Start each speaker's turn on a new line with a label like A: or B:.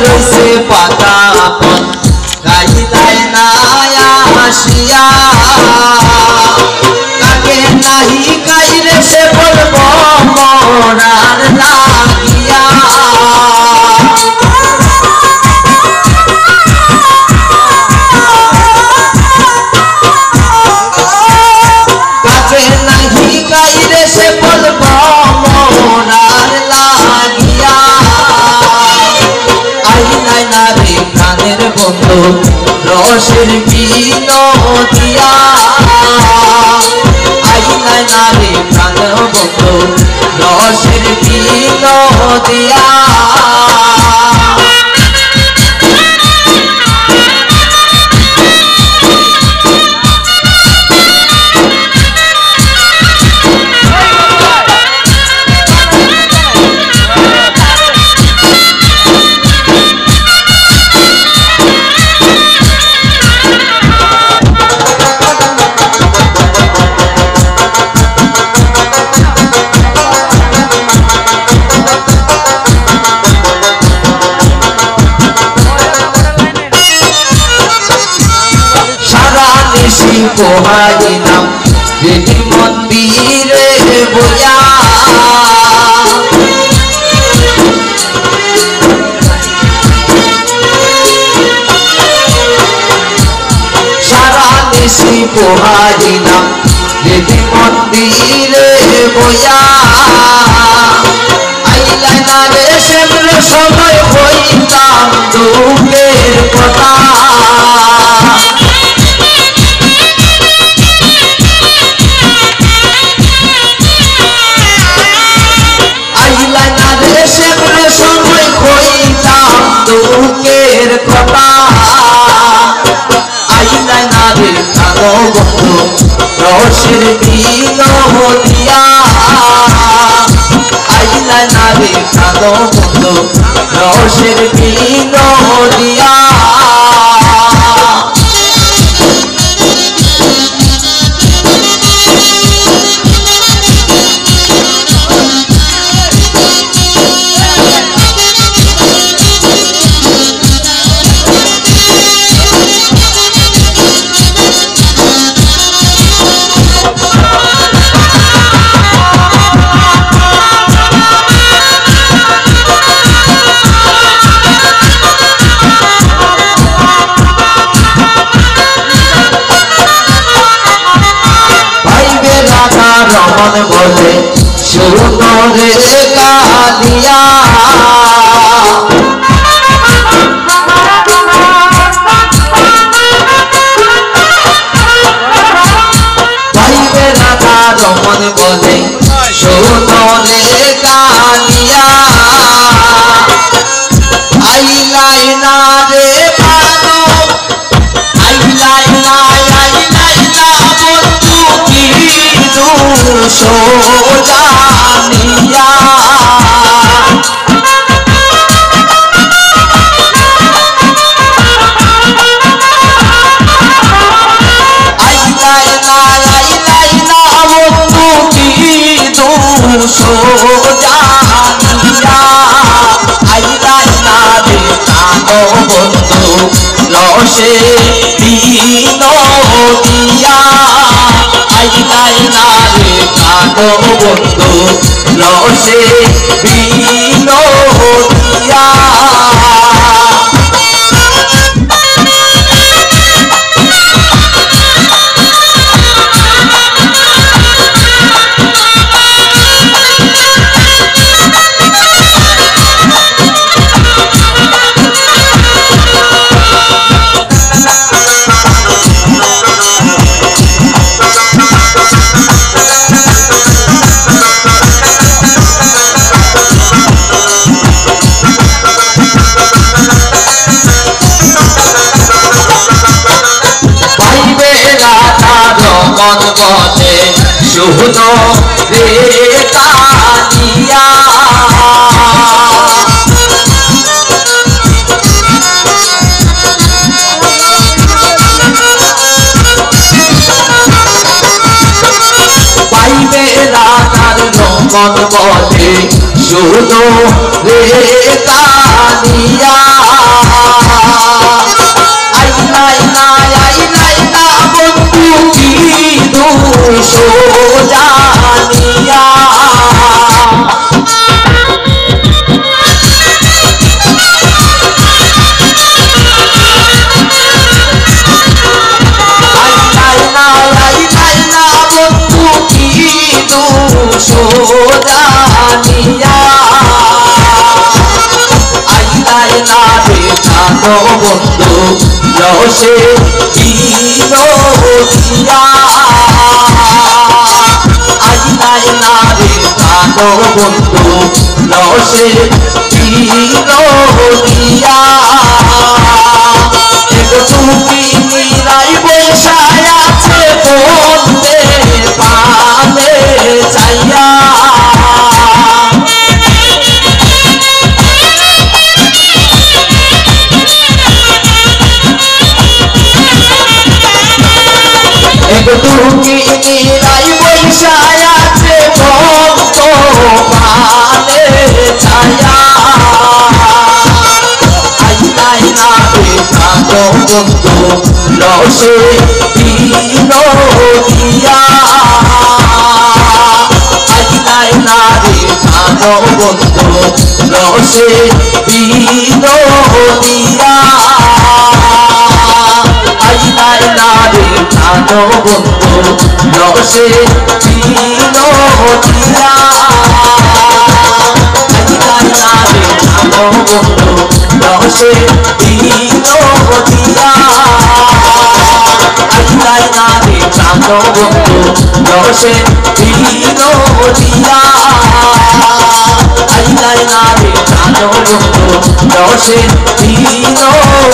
A: রইছে পাতা আপন গাইলাই না আসিয়া কাকে নাহি গাইলে সে বলব মরার লাগিয়া কাকে নাহি গাইলে সে বলব মরার লাগিয়া আইলাই না রে প্রাণের বন্ধু রসের বিনদিয়া আইলাই না রে প্রাণের বন্ধু রসের বিনদিয়া পোহাইলাম দেবী মন্দিরে বইয়া সারা দেশি পোহাইলাম দেবী মন্দিরে বইয়া আইলাই না রে সেমল সময় হইতাম দুঃখের কথা দুঃখের কথা আইলাই না রে কালো বন্ধু রসের বিনদিয়া আইলাই না রে কালো বন্ধু রসের বিনদিয়া রমন বলে শোনো রে কালিয়া ভাইবে রাধা রমন বলে শোনো রে কালিয়া আইলাই না রে পানো আইলাই না বন্ধু কি সোজানিয়া আইলাই না বন্ধু কি সোজানিয়া আইলাই না রে কানো বন্ধু রসে বিনদিয়া আইলাই না রে কানো বন্ধু রসে বিনদিয়া মন বলে শুনো রে কালিয়া পাইবে রাধার মন বলে শুনো রে কালিয়া সোজানিয়া সোজানিয়া আইলাই না রে জানো বন্ধু রসে বিনোদিয়া আইলাই না রে জানো বন্ধু রসে বিনোদিয়া এক চুকি নিরাই বসায় আছে বলতে পানে চাইয়া একটুকি নিরাই বসায় আছে ভক্ত পানে ছায়া আইলাই না রে জানো বন্ধু রসে বিনোদিয়া আইলাই না রে জানো বন্ধু রসে বিনোদিয়া আইলাই না রে জানো বন্ধু রসে বিনোদিয়া আইলাই না রে জানো বন্ধু রসে বিনোদিয়া আইলাই না রে জানো বন্ধু রসে বিনোদিয়া আইলাই না রে জানো বন্ধু রসে বিনোদিয়া